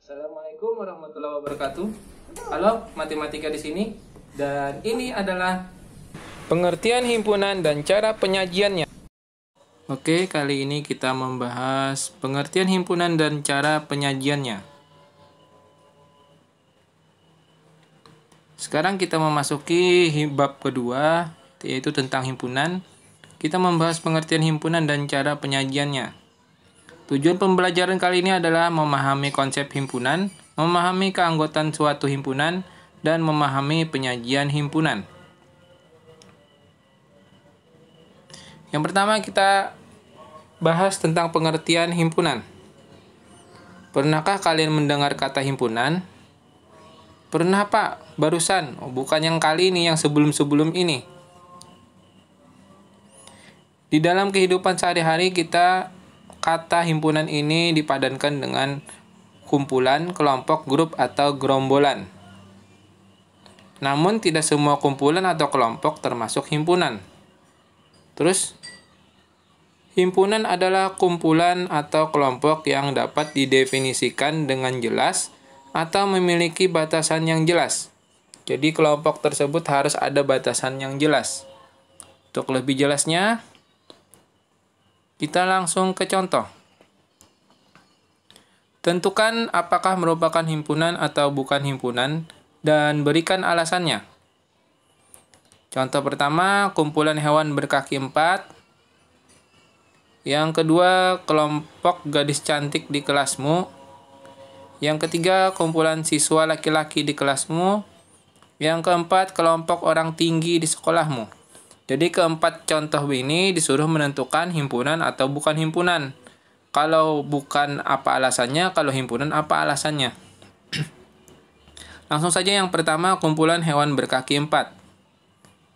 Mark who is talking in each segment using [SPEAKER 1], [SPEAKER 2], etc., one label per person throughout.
[SPEAKER 1] Assalamualaikum warahmatullahi wabarakatuh. Halo, matematika di sini. Dan ini adalah pengertian himpunan dan cara penyajiannya. Oke, kali ini kita membahas pengertian himpunan dan cara penyajiannya. Sekarang kita memasuki bab kedua, yaitu tentang himpunan. Kita membahas pengertian himpunan dan cara penyajiannya. Tujuan pembelajaran kali ini adalah memahami konsep himpunan, memahami keanggotaan suatu himpunan, dan memahami penyajian himpunan. Yang pertama kita bahas tentang pengertian himpunan. Pernahkah kalian mendengar kata himpunan? Pernah, Pak? Barusan. Oh, bukan yang kali ini, yang sebelum-sebelum ini. Di dalam kehidupan sehari-hari kata himpunan ini dipadankan dengan kumpulan, kelompok, grup, atau gerombolan. Namun tidak semua kumpulan atau kelompok termasuk himpunan. Terus, himpunan adalah kumpulan atau kelompok yang dapat didefinisikan dengan jelas atau memiliki batasan yang jelas. Jadi kelompok tersebut harus ada batasan yang jelas. Untuk lebih jelasnya, kita langsung ke contoh. Tentukan apakah merupakan himpunan atau bukan himpunan dan berikan alasannya. Contoh pertama, kumpulan hewan berkaki 4. Yang kedua, kelompok gadis cantik di kelasmu. Yang ketiga, kumpulan siswa laki-laki di kelasmu. Yang keempat, kelompok orang tinggi di sekolahmu. Jadi keempat contoh ini disuruh menentukan himpunan atau bukan himpunan. Kalau bukan apa alasannya, kalau himpunan apa alasannya. Langsung saja yang pertama, kumpulan hewan berkaki 4.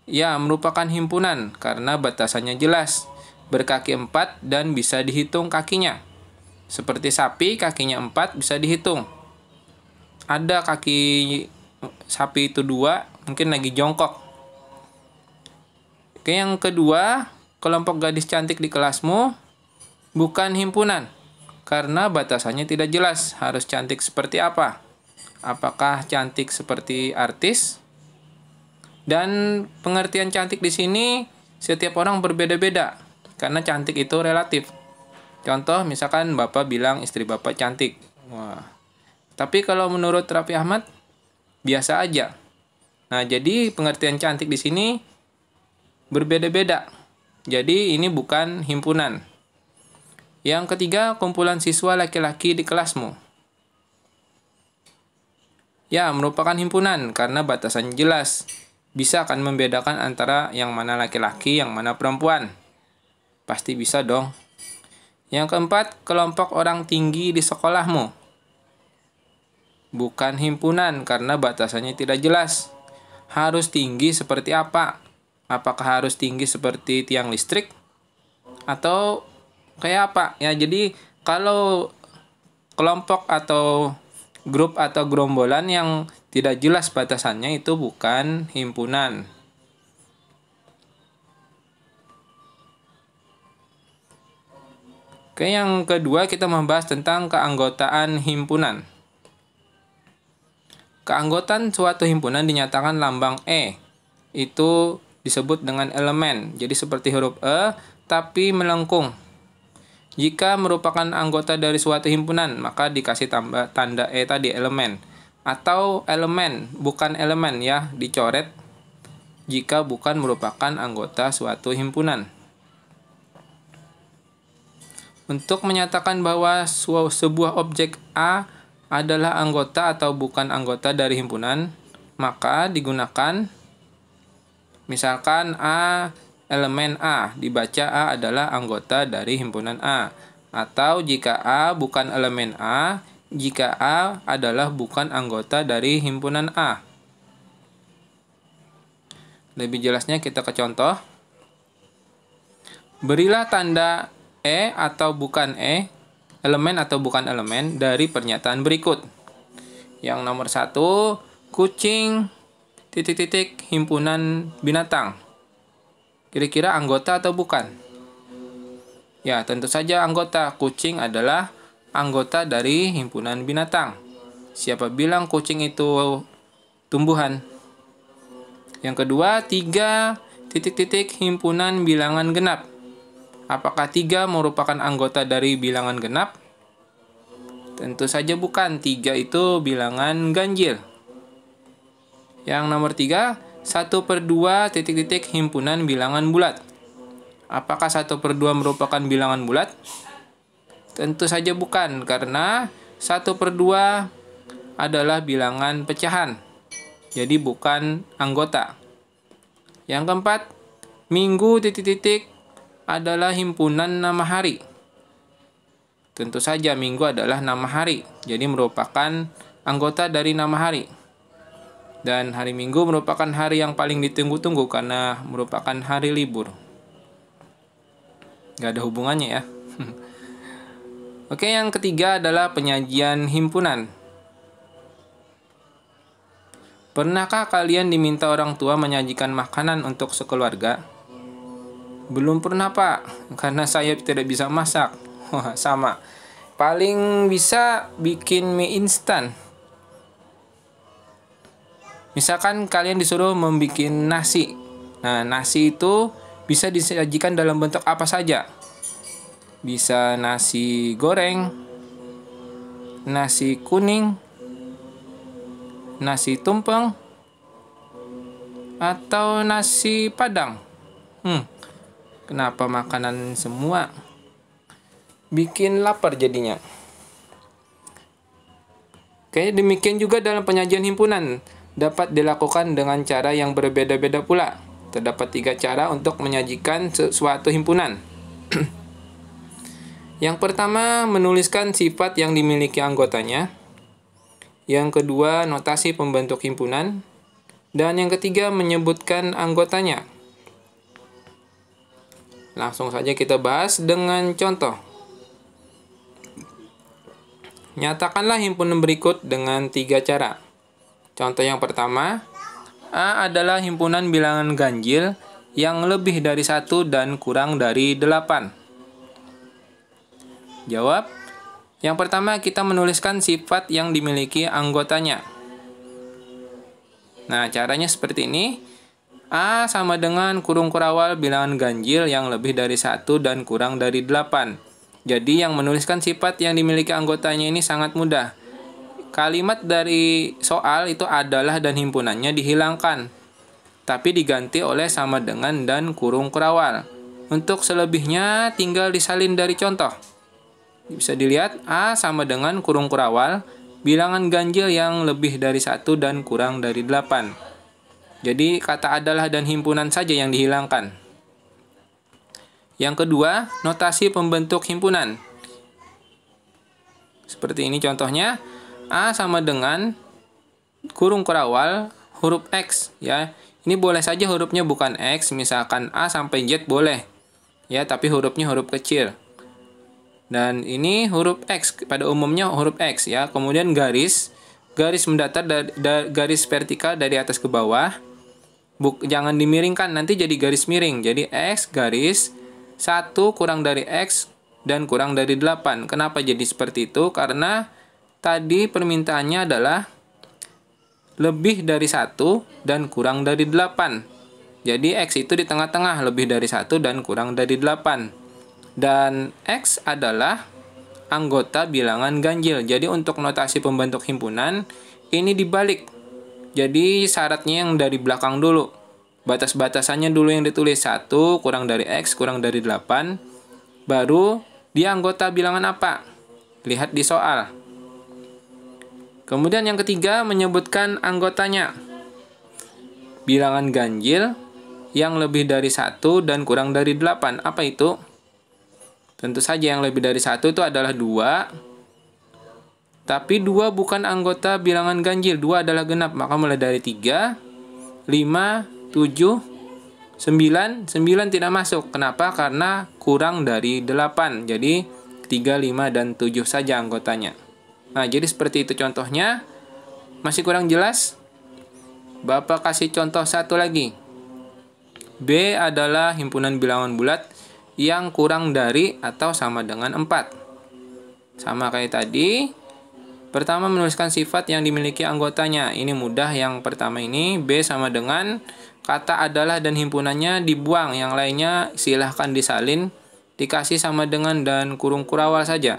[SPEAKER 1] Ya, merupakan himpunan karena batasannya jelas. Berkaki 4 dan bisa dihitung kakinya. Seperti sapi, kakinya 4 bisa dihitung. Ada kaki sapi itu 2, mungkin lagi jongkok. Oke, yang kedua, kelompok gadis cantik di kelasmu bukan himpunan karena batasannya tidak jelas. Harus cantik seperti apa? Apakah cantik seperti artis? Dan pengertian cantik di sini setiap orang berbeda-beda karena cantik itu relatif. Contoh, misalkan Bapak bilang istri Bapak cantik. Wah. Tapi kalau menurut Raffi Ahmad biasa aja. Nah, jadi pengertian cantik di sini berbeda-beda. Jadi ini bukan himpunan. Yang ketiga, kumpulan siswa laki-laki di kelasmu. Ya, merupakan himpunan karena batasannya jelas. Bisa akan membedakan antara yang mana laki-laki, yang mana perempuan. Pasti bisa dong. Yang keempat, kelompok orang tinggi di sekolahmu. Bukan himpunan karena batasannya tidak jelas. Harus tinggi seperti apa? Apakah harus tinggi seperti tiang listrik? Atau kayak apa? Ya, jadi kalau kelompok atau grup atau gerombolan yang tidak jelas batasannya itu bukan himpunan. Oke, yang kedua kita membahas tentang keanggotaan himpunan. Keanggotaan suatu himpunan dinyatakan lambang E. Itu disebut dengan elemen. Jadi seperti huruf E, tapi melengkung. Jika merupakan anggota dari suatu himpunan, maka dikasih tanda E tadi, elemen. Atau elemen, bukan elemen ya, dicoret jika bukan merupakan anggota suatu himpunan. Untuk menyatakan bahwa sebuah objek A adalah anggota atau bukan anggota dari himpunan, maka digunakan misalkan A, elemen A, dibaca A adalah anggota dari himpunan A. Atau jika A bukan elemen A, jika A adalah bukan anggota dari himpunan A. Lebih jelasnya kita ke contoh. Berilah tanda E atau bukan E, elemen atau bukan elemen dari pernyataan berikut. Yang nomor 1, kucing himpunan binatang. Kira-kira anggota atau bukan? Ya, tentu saja anggota. Kucing adalah anggota dari himpunan binatang. Siapa bilang kucing itu tumbuhan? Yang kedua, 3 titik-titik himpunan bilangan genap. Apakah 3 merupakan anggota dari bilangan genap? Tentu saja bukan. 3 itu bilangan ganjil. Yang nomor 3, 1/2 titik-titik himpunan bilangan bulat. Apakah 1/2 merupakan bilangan bulat? Tentu saja bukan, karena 1/2 adalah bilangan pecahan. Jadi bukan anggota. Yang keempat, minggu titik-titik adalah himpunan nama hari. Tentu saja minggu adalah nama hari, jadi merupakan anggota dari nama hari. Dan hari Minggu merupakan hari yang paling ditunggu-tunggu karena merupakan hari libur. Gak ada hubungannya ya. Oke, yang ketiga adalah penyajian himpunan. Pernahkah kalian diminta orang tua menyajikan makanan untuk sekeluarga? Belum pernah, Pak, karena saya tidak bisa masak. Wah, sama. Paling bisa bikin mie instan. Misalkan kalian disuruh membuat nasi. Nah, nasi itu bisa disajikan dalam bentuk apa saja. Bisa nasi goreng, nasi kuning, nasi tumpeng, atau nasi padang. Kenapa makanan semua? Bikin lapar jadinya. Oke, demikian juga dalam penyajian himpunan. Dapat dilakukan dengan cara yang berbeda-beda pula. Terdapat 3 cara untuk menyajikan suatu himpunan. Yang pertama, menuliskan sifat yang dimiliki anggotanya. Yang kedua, notasi pembentuk himpunan. Dan yang ketiga, menyebutkan anggotanya. Langsung saja kita bahas dengan contoh. Nyatakanlah himpunan berikut dengan 3 cara. Contoh yang pertama, A adalah himpunan bilangan ganjil yang lebih dari 1 dan kurang dari 8. Jawab. Yang pertama, kita menuliskan sifat yang dimiliki anggotanya. Nah, caranya seperti ini. A sama dengan kurung kurawal bilangan ganjil yang lebih dari 1 dan kurang dari 8. Jadi yang menuliskan sifat yang dimiliki anggotanya ini sangat mudah. Kalimat dari soal itu adalah dan himpunannya dihilangkan, tapi diganti oleh sama dengan dan kurung kurawal. Untuk selebihnya tinggal disalin dari contoh. Bisa dilihat A sama dengan kurung kurawal bilangan ganjil yang lebih dari 1 dan kurang dari 8. Jadi kata adalah dan himpunan saja yang dihilangkan. Yang kedua, notasi pembentuk himpunan. Seperti ini contohnya. A sama dengan kurung kurawal huruf X ya. Ini boleh saja hurufnya bukan X, misalkan A sampai Z boleh. Ya, tapi hurufnya huruf kecil. Dan ini huruf X, pada umumnya huruf X ya. Kemudian garis mendatar garis vertikal dari atas ke bawah. Jangan dimiringkan, nanti jadi garis miring. Jadi X garis 1 kurang dari X dan kurang dari 8. Kenapa jadi seperti itu? Karena tadi permintaannya adalah lebih dari 1 dan kurang dari 8. Jadi X itu di tengah-tengah, lebih dari 1 dan kurang dari 8. Dan X adalah anggota bilangan ganjil. Jadi untuk notasi pembentuk himpunan, ini dibalik. Jadi syaratnya yang dari belakang dulu. Batas-batasannya dulu yang ditulis 1 kurang dari X kurang dari 8. Baru dia anggota bilangan apa? Lihat di soal. Kemudian yang ketiga, menyebutkan anggotanya. Bilangan ganjil yang lebih dari 1 dan kurang dari 8. Apa itu? Tentu saja yang lebih dari 1 itu adalah 2. Tapi 2 bukan anggota bilangan ganjil. 2 adalah genap. Maka mulai dari 3, 5, 7, 9. 9 tidak masuk. Kenapa? Karena kurang dari 8. Jadi 3, 5, dan 7 saja anggotanya. Nah, jadi seperti itu contohnya. Masih kurang jelas? Bapak kasih contoh satu lagi. B adalah himpunan bilangan bulat yang kurang dari atau sama dengan 4. Sama kayak tadi. Pertama, menuliskan sifat yang dimiliki anggotanya. Ini mudah, yang pertama ini. B sama dengan kata adalah dan himpunannya dibuang. Yang lainnya silahkan disalin, dikasih sama dengan dan kurung kurawal saja.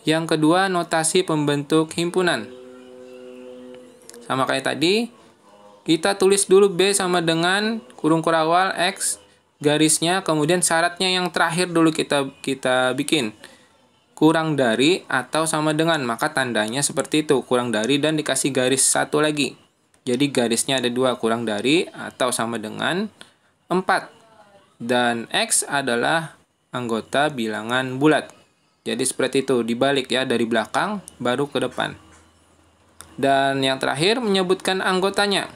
[SPEAKER 1] Yang kedua, notasi pembentuk himpunan. Sama kayak tadi, kita tulis dulu B sama dengan kurung kurawal X garisnya, kemudian syaratnya yang terakhir dulu kita bikin. Kurang dari atau sama dengan, maka tandanya seperti itu, kurang dari dan dikasih garis satu lagi. Jadi garisnya ada dua, kurang dari atau sama dengan 4. Dan X adalah anggota bilangan bulat. Jadi seperti itu, dibalik ya, dari belakang baru ke depan. Dan yang terakhir, menyebutkan anggotanya.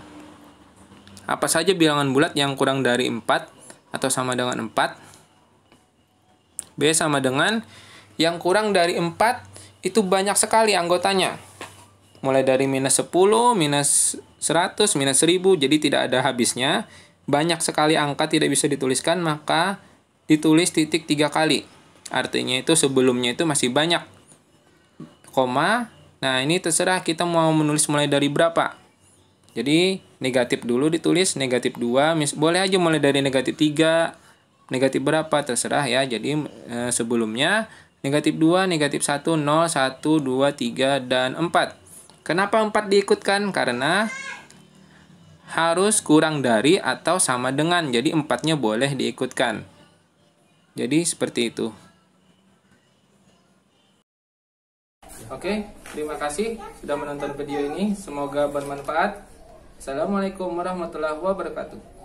[SPEAKER 1] Apa saja bilangan bulat yang kurang dari 4 atau sama dengan 4? B sama dengan yang kurang dari 4 itu banyak sekali anggotanya. Mulai dari minus 10, minus 100, minus 1000, jadi tidak ada habisnya. Banyak sekali angka tidak bisa dituliskan, maka ditulis titik 3 kali. Artinya itu sebelumnya itu masih banyak. Koma, nah ini terserah kita mau menulis mulai dari berapa. Jadi negatif dulu ditulis, negatif 2, boleh aja mulai dari negatif 3, negatif berapa, terserah ya. Jadi sebelumnya negatif 2, negatif 1, 0, 1, 2, 3, dan 4. Kenapa 4 diikutkan? Karena harus kurang dari atau sama dengan. Jadi 4-nya boleh diikutkan. Jadi seperti itu. Oke, terima kasih sudah menonton video ini. Semoga bermanfaat. Assalamualaikum warahmatullahi wabarakatuh.